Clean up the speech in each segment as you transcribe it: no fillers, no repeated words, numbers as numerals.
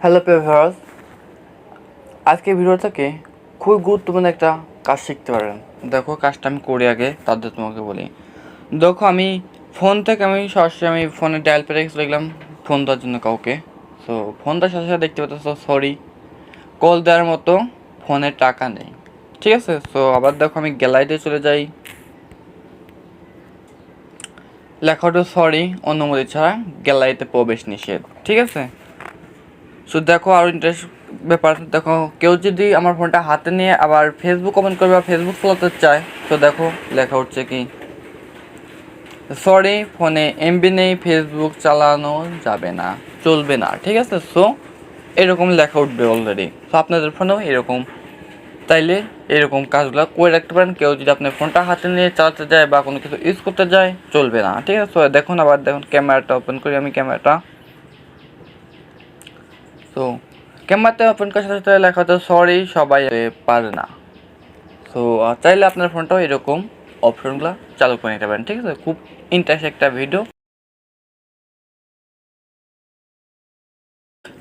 Hello viewers, আজকে video থেকে খুবই গুরুত্বপূর্ণ একটা কাজ শিখতে পারেন। দেখো কাজটা আমি করি আগে, তাদের তোমাকে বলি। দেখো আমি ফোন থেকে সরাসরি ফোনে ডায়াল পেরে লিখলাম ফোন দেওয়ার জন্য কাউকে। সো ফোন দেওয়ার সাথে সাথে দেখতে পাচ্ছ সরি কল দেওয়ার মতো ফোনে টাকা নেই, ঠিক আছে। সো আবার দেখো আমি গ্যালারিতে চলে যাই, লেখাটা সরি অনুমতি ছাড়া গ্যালারিতে প্রবেশ নিষেধ, ঠিক আছে। সো দেখো আরও ইন্টারেস্ট ব্যাপার, দেখো কেউ যদি আমার ফোনটা হাতে নিয়ে আবার ফেসবুক ওপেন করবে বা ফেসবুক চালাতে চায়, তো দেখো লেখা উঠছে কি সরি ফোনে এমবি নেই, ফেসবুক চালানো যাবে না, চলবে না, ঠিক আছে। সো এরকম লেখা উঠবে অলরেডি। সো আপনাদের ফোনেও এরকম, তাইলে এরকম কাজগুলো করে রাখতে পারেন। কেউ যদি আপনার ফোনটা হাতে নিয়ে চালাতে যায় বা কোনো কিছু ইউজ করতে যায়, চলবে না, ঠিক আছে। দেখুন আবার দেখুন ক্যামেরাটা ওপেন করি আমি ক্যামেরাটা। তো ক্যামেরাতে ওপেন করার সাথে সাথে লেখা হচ্ছে সরি সবাই পারে না। সো চাইলে আপনার ফোনটাও এরকম অপশনগুলো চালু করে নিতে পারেন, ঠিক আছে। খুব ইন্টারেস্টিং একটা ভিডিও।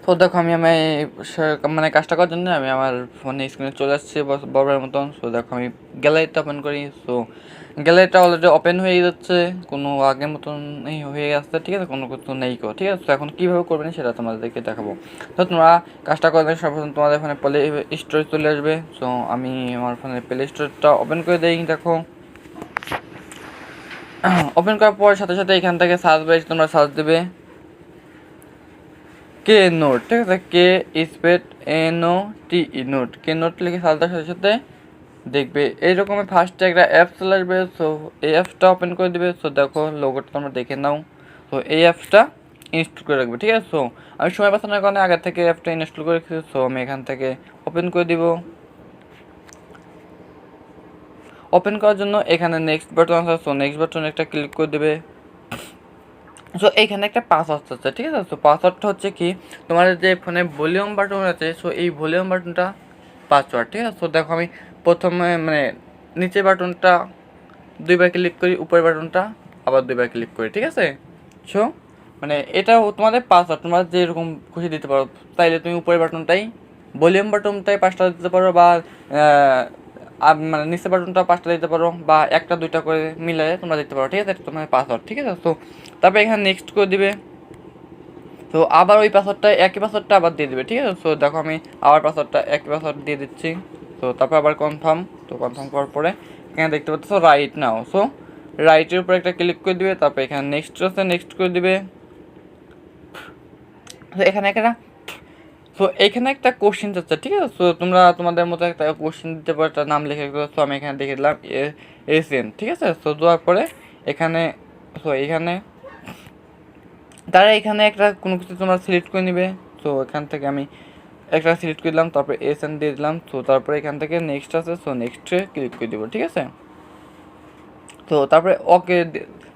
তো দেখো আমি কাজটা করার জন্য আমি আমার ফোনে স্ক্রিনে চলে আসছি বরাবরের মতন। সো দেখো আমি গ্যালারিটা ওপেন করি। সো গ্যালারিটা অলরেডি ওপেন হয়ে যাচ্ছে, কোনো আগের মতন হয়ে আসছে, ঠিক আছে, কোনো কিছু নেই কো, ঠিক আছে। তো এখন কীভাবে করবেন সেটা তোমাদেরকে দেখাবো। তো তোমরা কাজটা করবে সর্বপ্রথম তোমাদের ফোনে প্লে স্টোরে চলে আসবে। সো আমি আমার ফোনের প্লে স্টোরটা ওপেন করে দিই। দেখো ওপেন করার পর সাথে সাথে এখান থেকে সার্চ বারে তোমরা সার্চ দেবে কে নোট, ঠিক আছে, কে স্পেড NOTE নোট, কে নোট লিখে সার্চ দেওয়ার সাথে সাথে দেখবে এইরকম ফার্স্টে একটা অ্যাপ চলে আসবে। সো এই অ্যাপসটা ওপেন করে দেবে। সো দেখো লোগোটা তোমরা দেখে নাও। তো এই অ্যাপসটা ইনস্টল করে রাখবে, ঠিক আছে। সো আমি সময় বাঁচানোর কারণে আগে থেকে অ্যাপটা ইনস্টল করে রেখেছি। সো আমি এখান থেকে ওপেন করে দিব। ওপেন করার জন্য এখানে নেক্সট বাটন আছে। সো নেক্সট বাটন একটা ক্লিক করে দেবে। সো এইখানে একটা পাসওয়ার্ড আছে, ঠিক আছে। সো পাসওয়ার্ডটা হচ্ছে কি, তোমার যে ফোনে ভলিউম বাটন আছে, সো এই ভলিউম বাটনটা পাসওয়ার্ড, ঠিক আছে। সো দেখো আমি প্রথমে নিচের বাটনটা দুইবার ক্লিক করি, উপরের বাটনটা আবার দুইবার ক্লিক করি, ঠিক আছে। সো এটাও তোমাদের পাসওয়ার্ড তোমরা যেরকম খুশি দিতে পারো। তাইলে তুমি উপরের বাটনটাই ভলিউম বাটনটাই 5টা দিতে পারো, বা নিচের বাটনটা 5টা দিতে পারো, বা একটা দুইটা করে মিলাই তোমরা দিতে পারো, ঠিক আছে। এটা তোমার পাসওয়ার্ড, ঠিক আছে। তো তারপরে এখানে নেক্সট করে দিবে। তো আবার ওই পাসওয়ার্ডটা একই পাসওয়ার্ডটা আবার দিয়ে দিবে, ঠিক আছে। সো দেখো আমি আবার পাসওয়ার্ডটা একই পাসওয়ার্ড দিয়ে দিচ্ছি। তো তারপর আবার কনফার্ম। তো কনফার্ম করার পরে এখানে দেখতে পাচ্ছ রাইট নাও। সো রাইটের উপর একটা ক্লিক করে দিবে। তারপর এখানে নেক্সট আছে, নেক্সট করে দিবে। তো এখানে একটা কোশ্চেন যাচ্ছে, ঠিক আছে। সো তোমরা তোমাদের মতো একটা কোশ্চেন দিতে পারো, একটা নাম লিখে দিতে। সো আমি এখানে দেখে দিলাম SN, ঠিক আছে। সো দেওয়ার পরে এখানে তারা এখানে একটা কোনো কিছু তোমরা সিলেক্ট করে নিবে। সো এখান থেকে আমি একটা সিলেক্ট করে দিলাম, তারপরে SN দিয়ে দিলাম। সো তারপরে এখান থেকে নেক্সট আছে, সো নেক্সটে ক্লিক করে দিব, ঠিক আছে। তো তারপরে ওকে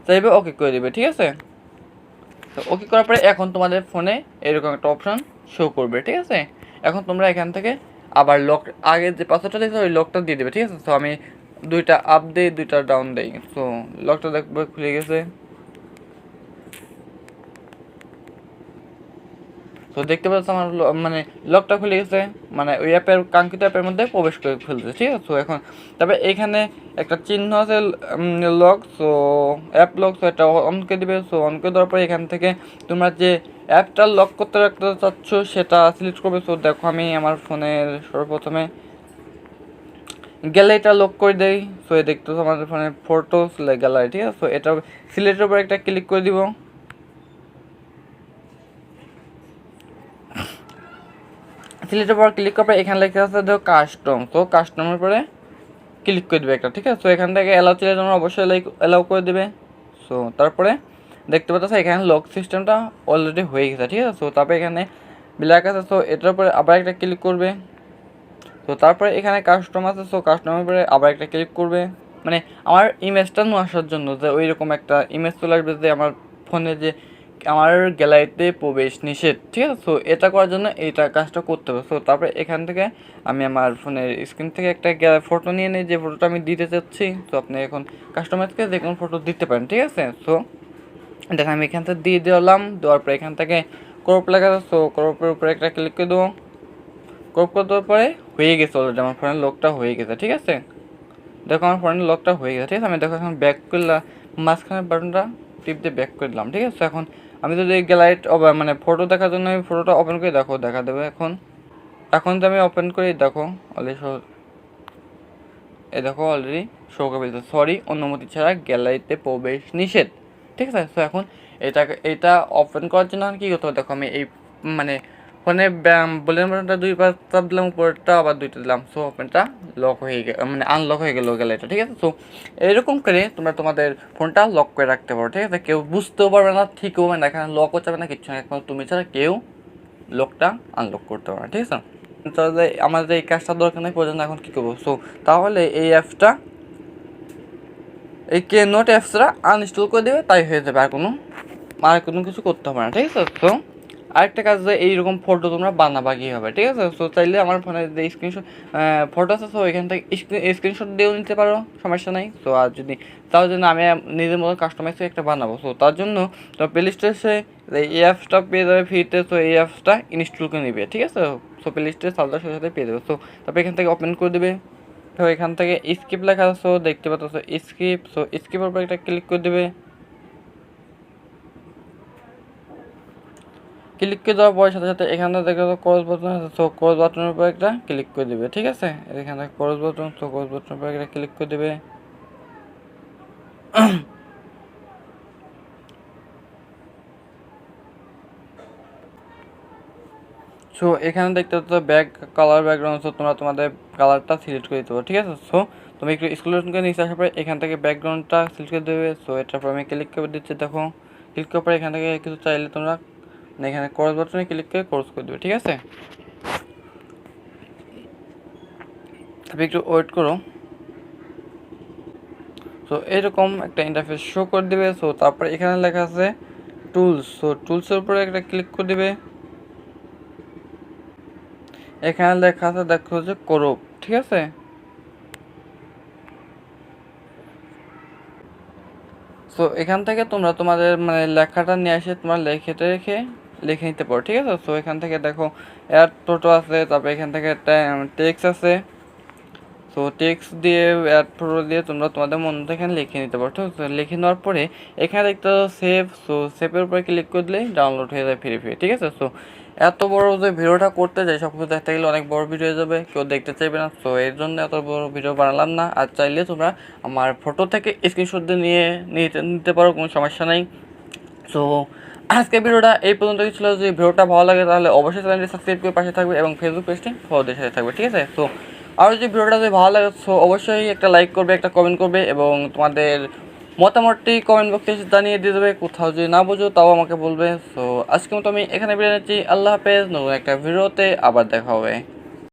চাইবে, ওকে করে দিবে, ঠিক আছে। তো ওকে করার পরে এখন তোমাদের ফোনে এরকম একটা অপশন শো করবে, ঠিক আছে। এখন তোমরা এখান থেকে আবার লক, আগে যে পাসওয়ার্ডটা দিয়েছো ওই লকটা দিয়ে দেবে, ঠিক আছে। তো আমি দুইটা আপ দিই, দুইটা ডাউন দিই। সো লকটা দেখবে খুলে গেছে। তো দেখতে পাচ্ছ আমার লকটা খুলে গেছে, ওই অ্যাপের কাঙ্ক্ষিত অ্যাপের মধ্যে প্রবেশ করে ফেলছে, ঠিক আছে। তো এখন তারপরে এখানে একটা চিহ্ন আছে lock, so app lock, so এটা অন করে দিবে। সো অন করে দেওয়ার পরে এখান থেকে তোমরা যে অ্যাপটা লক করতে রাখতে চাচ্ছ সেটা সিলেক্ট করবে। সো দেখো আমি আমার ফোনের সর্বপ্রথমে গ্যালারিটা লক করে দেই। সো দেখতে আমাদের ফোনের ফটোস গ্যালারি, ঠিক আছে। সো এটা সিলেক্টের উপর একটা ক্লিক করে দিব। সিলেক্টের পর ক্লিক করার পর এখানে লেখা আছে দেখো কাস্টম। তো কাস্টমের পরে ক্লিক করে দেবে একটা, ঠিক আছে। তো এখান থেকে অ্যালাউ চাইলে তোমরা অবশ্যই অ্যালাউ করে দেবে। সো তারপরে দেখতে পাচ্ছ এখানে লক সিস্টেমটা অলরেডি হয়ে গেছে, ঠিক আছে। সো তারপরে এখানে ব্ল্যাক আছে, সো এটার উপরে আবার একটা ক্লিক করবে। তো তারপরে এখানে কাস্টম আছে, সো কাস্টমের উপরে আবার একটা ক্লিক করবে। আমার ইমেজটা নিয়ে আসার জন্য, যে ওই রকম একটা ইমেজ চলে আসবে যে আমার ফোনে যে আমার গ্যালারিতে প্রবেশ নিষেধ, ঠিক আছে। সো এটা করার জন্য এইটা কাজটা করতে হবে। সো তারপরে এখান থেকে আমি আমার ফোনের স্ক্রিন থেকে একটা ফটো নিয়ে নিই, যে ফটোটা আমি দিতে চাচ্ছি। তো আপনি এখন কাস্টমাইজকে যে কোনো ফটো দিতে পারেন, ঠিক আছে। সো দেখেন আমি এখান থেকে দিয়ে দিলাম। দেওয়ার পরে এখান থেকে ক্রপ লেখা আছে, সো ক্রপের উপরে একটা ক্লিক করে দেবো। ক্রপ করে দেওয়ার পরে হয়ে গেছে অলরেডি, আমার ফোনের লকটা হয়ে গেছে। ঠিক আছে, দেখো আমার ফোনের লকটা হয়ে গেছে। ঠিক আছে, আমি দেখো এখন ব্যাক করলাম, মাঝখানের বাটনটা টিপ দিয়ে ব্যাক করে দিলাম। ঠিক আছে, এখন আমি যদি গ্যালারিট মানে ফটো দেখার জন্য আমি ফটোটা ওপেন করে দেখো দেখা দেবে। এখন তো আমি ওপেন করি, দেখো অলরেডি দেখো অলরেডি শো করে ফেলছে, সরি অনুমতি ছাড়া গ্যালারিতে প্রবেশ নিষেধ। ঠিক আছে, সো এখন এটা ওপেন করার জন্য কী করতে হবে, দেখো আমি এই মানে ফোনে বোলের বাটনটা 2বার চাপ দিলাম, উপরটা আবার 2টা দিলাম, সো ওপেনটা লক হয়ে গেল, মানে আনলক হয়ে গেল গ্যালারিটা। ঠিক আছে, সো এরকম করে তোমরা তোমাদের ফোনটা লক করে রাখতে পারো। ঠিক আছে, কেউ বুঝতেও পারবে না, ঠিকও হবে না, এখানে লকও যাবে না, কিচ্ছু না, এখন তুমি ছাড়া কেউ লকটা আনলক করতে পারবে না। ঠিক আছে, তাহলে আমাদের এই কাজটা দরকার নেই পর্যন্ত, এখন কী করবো, সো তাহলে এই অ্যাপসটা, এই কে নোট অ্যাপসটা আনইনস্টল করে দেবে, তাই হয়ে যাবে, আর কোনো কিছু করতে হবে না। ঠিক আছে, তো আরেকটা কাজ, এইরকম ফটো তোমরা বানাবা কীভাবে। ঠিক আছে, সো চাইলে আমার ফোনে যে স্ক্রিনশট ফটো আছে, সো এখান থেকে স্ক্রিনশট দিয়েও নিতে পারো, সমস্যা নাই। সো আর যদি তার জন্য আমি নিজের মতো কাস্টমাইজ একটা বানাবো, সো তার জন্য তো প্লে স্টোরে এই অ্যাপসটা পেয়ে যাবে ফ্রিতে, সো এই অ্যাপসটা ইনস্টল করে নেবে। ঠিক আছে, সো প্লে স্টোরে সার্চের সাথে সাথে পেয়ে যাবে। সো তারপরে এখান থেকে ওপেন করে দেবে, তো এখান থেকে স্কিপ লেখা আছে, সো দেখতে পাচ্ছ স্কিপ, সো স্কিপের উপর একটা ক্লিক করে দেবে। ক্লিক করে দেওয়ার পরে সাথে সাথে এখানে দেখে ক্রস বাটন আছে, সো ক্রস বাটনের উপর একটা ক্লিক করে দেবে। ঠিক আছে, এখানে ক্রস বাটন, সো ক্রস বাটনের উপর একটা ক্লিক করে দেবে। সো এখানে দেখতে পাচ্ছ কালার ব্যাকগ্রাউন্ড, সো তোমরা তোমাদের কালারটা সিলেক্ট করে দিতে পারো। ঠিক আছে, সো তুমি একটু স্ক্রল করে নিচে আসার পরে এখান থেকে ব্যাকগ্রাউন্ডটা সিলেক্ট করে দেবে। সো এটার পর আমি ক্লিক করে দিচ্ছি, দেখো ক্লিক করার পরে এখান থেকে কিছু চাইলে তোমরা এখানে ক্রস বাটনে ক্লিক করে ক্রস করে দেবে। ঠিক আছে, তবে একটু ওয়েট করো। সো এরকম একটা ইন্টারফেস শো করে দেবে। সো তারপরে এখানে লেখা আছে টুলস, সো টুলসের উপরে একটা ক্লিক করে দেবে। এখানে লেখা আছে দেখো যে ক্রপ। ঠিক আছে, সো এখান থেকে তোমরা তোমাদের মানে লেখাটা নিয়ে এসে তোমার লিখে নিতে পারো। ঠিক আছে, সো এখান থেকে দেখো অ্যাড টোটো আছে, তারপরে এখান থেকে টেক্সট আছে, সো টেক্সট দিয়ে অ্যাড ফটো দিয়ে তোমরা তোমাদের মন মতো এখানে লিখে নিতে পারো। ঠিক আছে, লিখে নেওয়ার পরে এখানে দেখতে সেভ, সো সেভের উপরে ক্লিক করে দিলেই ডাউনলোড হয়ে যায় ফ্রি। ঠিক আছে, সো এত বড় যে ভিডিওটা করতে যাই সব কিছু দেখতে গেলে অনেক বড় ভিডিও হয়ে যাবে, কেউ দেখতে চাইবে না, সো এর জন্য এত বড় ভিডিও বানালাম না। আর চাইলে তোমরা আমার ফটো থেকে স্ক্রিনশট দিয়ে নিতে পারো, কোনো সমস্যা নেই। সো আজকে ভিডিওটা এই পর্যন্ত ছিল। যদি ভিডিওটা ভালো লাগে তাহলে অবশ্যই চ্যানেলটি সাবস্ক্রাইব করে পাশে থাকবে এবং ফেসবুক পেজটি ফলো দিয়ে সাথে থাকবে। ঠিক আছে, তো আর যদি ভিডিওটা যদি ভালো লাগে সো অবশ্যই একটা লাইক করবে, একটা কমেন্ট করবে এবং তোমাদের মতামতটি কমেন্ট বক্সে জানিয়ে দিয়ে দেবে। কোথাও যদি না বোঝো তাও আমাকে বলবে। সো আজকের মতো আমি এখানে বিদায় নিচ্ছি, আল্লাহ হাফেজ। নতুন একটা ভিডিওতে আবার দেখা হবে।